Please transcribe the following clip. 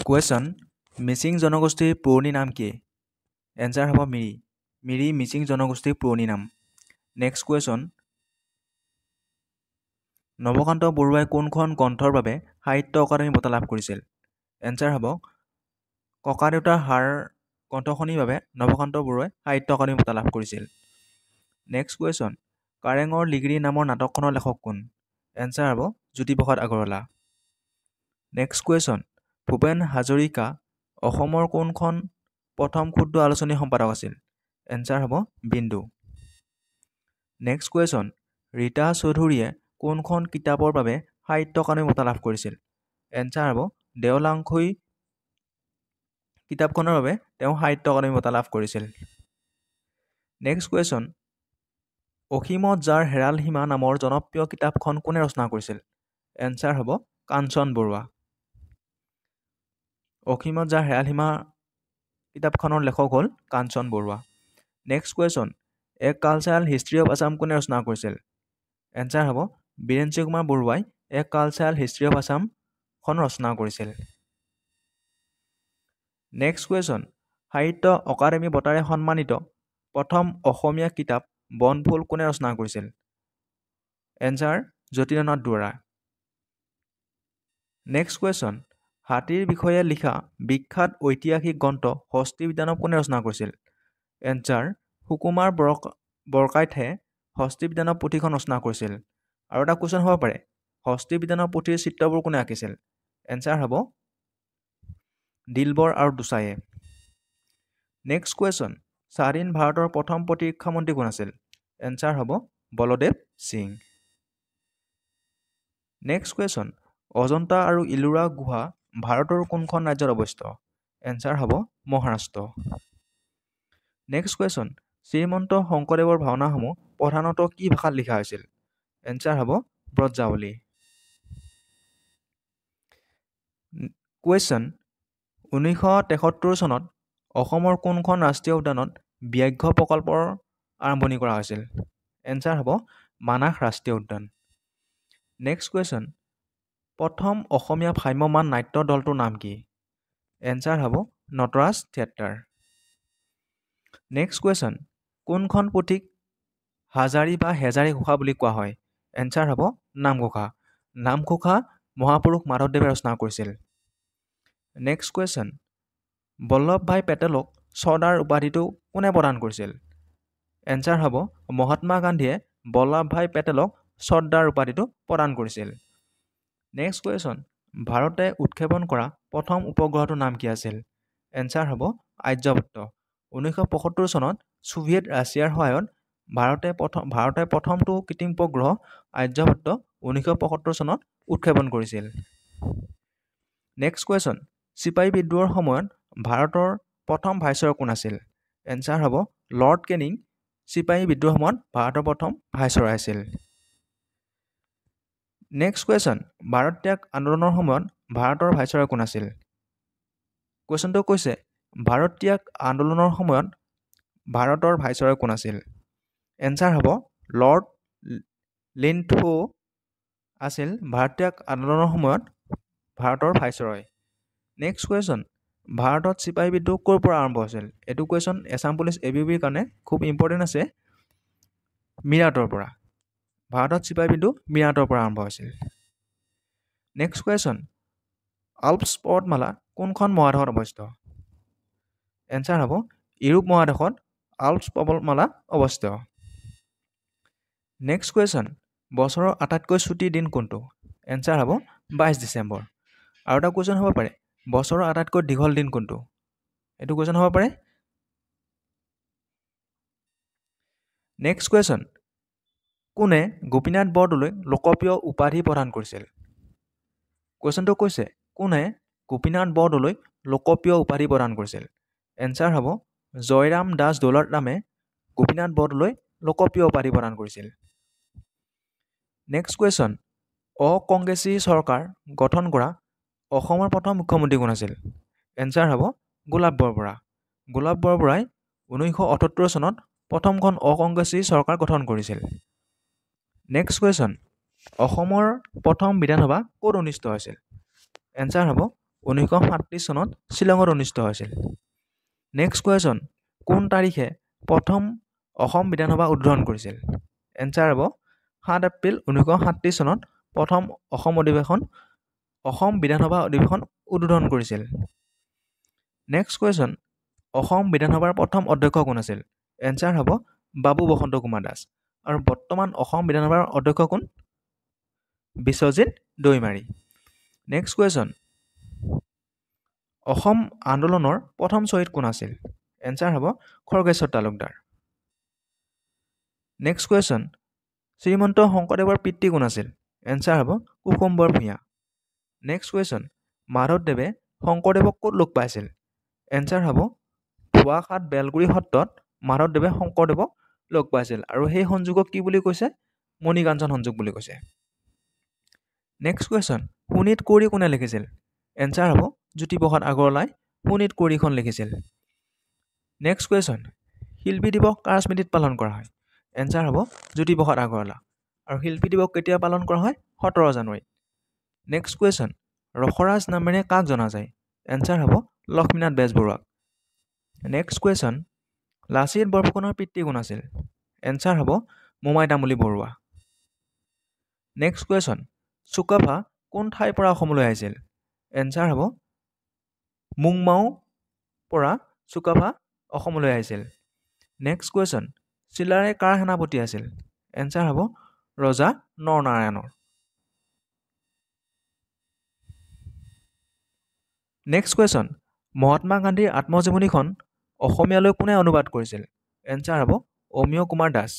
Question Mising জনগোষ্ঠীৰ পুৰণি নাম কি? এনচাৰ হ'ব মিৰি। মিৰি মিচিং জনগোষ্ঠীৰ পুৰণি নাম। নেক্সট কুৱেশ্যন নৱকান্ত বৰুৱাই কোনখন গ্ৰন্থৰ বাবে সাহিত্য অকাডেমি বঁটা লাভ কৰিছিল? এনচাৰ হ'ব ককাদেউতাৰ হাড় গ্ৰন্থখনিৰ বাবে নৱকান্ত বৰুৱাই সাহিত্য অকাডেমি বঁটা লাভ কৰিছিল। নেক্সট কুৱেশ্যন কাৰেঙৰ লিগিৰি নামৰ নাটকখনৰ লেখক কোন? এনচাৰ হ'ব জ্যোতিপ্ৰসাদ আগৰৱালা। নেক্সট কুৱেশ্যন ভূপেন হাজৰিকা অসমৰ কোনখন প্ৰথম ক্ষুদ্ৰ আলোচনী সম্পাদক আছিল? এনচাৰ হ'ব বিন্দু। নেক্সট কুৱেশ্যন ৰীতা চৌধুৰীয়ে কোনখন কিতাপৰ বাবে সাহিত্য অকাডেমি বঁটা লাভ কৰিছিল? এনচাৰ হ'ব দেওলাংখুই কিতাপখনৰ বাবে তেওঁ সাহিত্য অকাডেমি বঁটা লাভ কৰিছিল। নেক্সট কুৱেশ্যন অসীমত যাৰ হেৰাল সীমা নামৰ জনপ্ৰিয় কিতাপখন কোনে ৰচনা কৰিছিল? এনচাৰ হ'ব কাঞ্চন বৰুৱা। অসীমত যাৰ হেৰাল সীমা কিতাপখনৰ লেখক হ'ল Kanchan Baruah. Next question a cultural history of Assam কোনে ৰচনা কৰিছিল? এনচাৰ হ'ব বীৰেন্দ্ৰ কুমাৰ বৰুৱাই এ কালচাৰেল হিষ্ট্ৰী অফ আছামখন ৰচনা কৰিছিল। নেক্সট কুৱেশ্যন সাহিত্য অকাডেমি বঁটাৰে সন্মানিত প্ৰথম অসমীয়া কিতাপ বনফুল কোনে ৰচনা কৰিছিল? এনচাৰ জ্যোতিৰানাথ দুৱৰা। নেক্সট কুৱেশ্যন হাতীৰ বিষয়ে লিখা বিখ্যাত ঐতিহাসিক গ্ৰন্থ হস্তি বিদ্যানৱ কোনে ৰচনা কৰিছিল? এনচাৰ সুকুমাৰ বৰকাইটে হস্তি বিদ্যানৱ পুথিখন ৰচনা কৰিছিল। আৰু এটা কুৱেশ্যন হ'ব পাৰে হস্তি বিদ্যানৱ পুথিৰ চিত্ৰবোৰ কোনে আঁকিছিল? এনচাৰ হ'ব দিলবৰ আৰু দুচায়ে। নেক্সট কুৱেশ্যন স্বাধীন ভাৰতৰ প্ৰথম প্ৰতিৰক্ষা মন্ত্ৰী কোন আছিল? এনচাৰ হ'ব বলদেৱ সিং। নেক্সট কুৱেশ্যন অজন্তা আৰু ইলোৰা গুহা ভাৰতৰ কোনখন ৰাজ্যত অৱস্থিত? এনচাৰ হ'ব মহাৰাষ্ট্ৰ। নেক্সট কুৱেশ্যন শ্ৰীমন্ত শংকৰদেৱৰ ভাওনাসমূহ প্ৰধানতঃ কি ভাষাত লিখা হৈছিল? এনচাৰ হ'ব ব্ৰজাৱলী। কুৱেশ্যন 1973 চনত অসমৰ কোনখন ৰাষ্ট্ৰীয় উদ্যানত ব্যাঘ্ৰ প্ৰকল্পৰ আৰম্ভণি কৰা হৈছিল? এনচাৰ হ'ব মানাহ ৰাষ্ট্ৰীয় উদ্যান। নেক্সট কুৱেশ্যন প্ৰথম অসমীয়া ভ্ৰাম্যমাণ নাট্য দলটোৰ নাম কি? এনচাৰ হ'ব নটৰাজ থিয়েটাৰ। নেক্সট কুৱেশ্যন কোনখন পুথিক হাজাৰী বা হেজাৰী ঘোষা বুলি কোৱা হয়? এনচাৰ হ'ব নামঘোষা। নামঘোষা মহাপুৰুষ মাধৱদেৱে ৰচনা কৰিছিল। নেক্সট কুৱেশ্যন বল্লভভাই পেটেলক চৰ্দাৰ উপাধিটো কোনে প্ৰদান কৰিছিল? এনচাৰ হ'ব মহাত্মা গান্ধীয়ে বল্লভভাই পেটেলক চৰ্দাৰ উপাধিটো প্ৰদান কৰিছিল। নেক্সট কুৱেশ্যন ভাৰতে উৎক্ষেপণ কৰা প্ৰথম উপগ্ৰহটোৰ নাম কি আছিল? এনচাৰ হ'ব আৰ্যভট্ট। 1975 চনত ছোভিয়েট ৰাছিয়াৰ সহায়ত ভাৰতে প্ৰথমটো কৃত্ৰিম উপগ্ৰহ আৰ্যভট্ট 1975 চনত উৎক্ষেপণ কৰিছিল। নেক্সট কুৱেশ্যন চিপাহী বিদ্ৰোহৰ সময়ত ভাৰতৰ প্ৰথম ভাইচৰয় কোন আছিল? এনচাৰ হ'ব লৰ্ড কেনিং চিপাহী বিদ্ৰোহৰ সময়ত ভাৰতৰ প্ৰথম ভাইচৰয় আছিল। নেক্সট কুৱেশ্যন ভাৰত ত্যাগ আন্দোলনৰ সময়ত ভাৰতৰ ভাইচৰয় কোন আছিল? কুৱেশ্যনটো কৈছে ভাৰত ত্যাগ আন্দোলনৰ সময়ত ভাৰতৰ ভাইচৰয় কোন আছিল? এনচাৰ হ'ব লৰ্ড লিন্থো আছিল ভাৰত ত্যাগ আন্দোলনৰ সময়ত ভাৰতৰ ভাইচৰয়। নেক্সট কুৱেশ্যন ভাৰতত চিপাহী বিদ্ৰোহ ক'ৰ পৰা আৰম্ভ হৈছিল? এইটো কুৱেশ্যন এছাম পুলিচ ABBৰ কাৰণে খুব ইম্পৰ্টেণ্ট আছে। মিৰাটৰ পৰা। ভাৰতত চিপাহী বিদ্ৰোহ মিৰাটৰ পৰা আৰম্ভ হৈছিল। নেক্সট কুৱেশ্যন আল্পছ পৰ্বতমালা কোনখন মহাদেশত অৱস্থিত? এনচাৰ হ'ব ইউৰোপ মহাদেশত আল্পছ পৰ্বতমালা অৱস্থিত। নেক্সট কুৱেশ্যন বছৰৰ আটাইতকৈ ছুটিৰ দিন কোনটো? এনচাৰ হ'ব 22 ডিচেম্বৰ। আৰু এটা কুৱেশ্যন হ'ব পাৰে বছৰৰ আটাইতকৈ দীঘল দিন কোনটো? এইটো কুৱেশ্যন হ'ব পাৰে। নেক্সট কুৱেশ্যন কোনে গোপীনাথ বৰদলৈক লোকপ্ৰিয় উপাধি প্ৰদান কৰিছিল? কুৱেশ্যনটো কৈছে কোনে গোপীনাথ বৰদলৈক লোকপ্ৰিয় উপাধি প্ৰদান কৰিছিল? এনচাৰ হ'ব জয়ৰাম দাস দৌলতৰামে গোপীনাথ বৰদলৈক লোকপ্ৰিয় উপাধি প্ৰদান কৰিছিল। নেক্সট কুৱেশ্যন অকংগ্ৰেছী চৰকাৰ গঠন কৰা অসমৰ প্ৰথম মুখ্যমন্ত্ৰী কোন আছিল? এনচাৰ হ'ব গোলাপ বৰবৰা। গোলাপ বৰবৰাই 1978 চনত প্ৰথমখন অকংগ্ৰেছী চৰকাৰ গঠন কৰিছিল। নেক্সট কুৱেশ্যন অসমৰ প্ৰথম বিধানসভা ক'ত অনুষ্ঠিত হৈছিল? এনচাৰ হ'ব 1937 চনত শ্বিলঙত অনুষ্ঠিত হৈছিল। নেক্সট কুৱেশ্যন, কোন তাৰিখে প্ৰথম অসম বিধানসভা উদ্বোধন কৰিছিল? এনচাৰ হ'ব 7 এপ্ৰিল 1937 চনত প্ৰথম অসম বিধানসভা অধিৱেশন উদ্বোধন কৰিছিল। নেক্সট কুৱেশ্যন, অসম বিধানসভাৰ প্ৰথম অধ্যক্ষ কোন আছিল? এনচাৰ হ'ব বাবু বসন্ত কুমাৰ দাস। আৰু বৰ্তমান অসম বিধানসভাৰ অধ্যক্ষ কোন? বিশ্বজিৎ দৈমাৰী। নেক্সট কুৱেশ্যন, অসম আন্দোলনৰ প্ৰথম শ্বহীদ কোন আছিল? এনচাৰ হ'ব খৰ্গেশ্বৰ তালুকদাৰ। নেক্সট কুৱেশ্যন, শ্ৰীমন্ত শংকৰদেৱৰ পিতৃ কোন আছিল? এনচাৰ হ'ব কুসুম্বৰ ভূঞা। নেক্সট কুৱেশ্যন, মাধৱদেৱে শংকৰদেৱক ক'ত লগ পাইছিল? এনচাৰ হ'ব ধোৱাখাট বেলগুৰি সত্ৰত মাধৱদেৱে শংকৰদেৱক লগ পাইছিল আৰু সেই সংযোগক কি বুলি কৈছে? মণিকাঞ্চন সংযোগ বুলি কৈছে। নেক্সট কুৱেশ্যন, শোণিত কুঁৱৰী কোনে লিখিছিল? এনচাৰ হ'ব জ্যোতিপ্ৰসাদ আগৰৱালাই শোণিত কুঁৱৰীখন লিখিছিল। নেক্সট কুৱেশ্যন, শিল্পী দিৱস কাৰ স্মৃতিত পালন কৰা হয়? এনচাৰ হ'ব জ্যোতিপ্ৰসাদ আগৰৱালা। আৰু শিল্পী দিৱস কেতিয়া পালন কৰা হয়? 17 জানুৱাৰীত। নেক্সট কুৱেশ্যন, ৰসৰাজ নামেৰে কাক জনা যায়? এনচাৰ হ'ব লক্ষ্মীনাথ বেজবৰুৱাক। নেক্সট কুৱেশ্যন, লাচিত বৰফুকনৰ পিতৃ কোন আছিল? এনচাৰ হ'ব মোমাই তামুলী বৰুৱা। নেক্সট কুৱেশ্যন, চুকাফা কোন ঠাইৰ পৰা অসমলৈ আহিছিল? এনচাৰ হ'ব মুংমাও পৰা চুকাফা অসমলৈ আহিছিল। নেক্সট কুৱেশ্যন, চিলাৰায় কাৰ সেনাপতি আছিল? এনচাৰ হ'ব ৰজা নৰনাৰায়ণৰ। নেক্সট কুৱেশ্যন, মহাত্মা গান্ধীৰ আত্মজীৱনীখন অসমীয়ালৈ কোনে অনুবাদ কৰিছিল? এনচাৰ হ'ব অমিয় কুমাৰ দাস।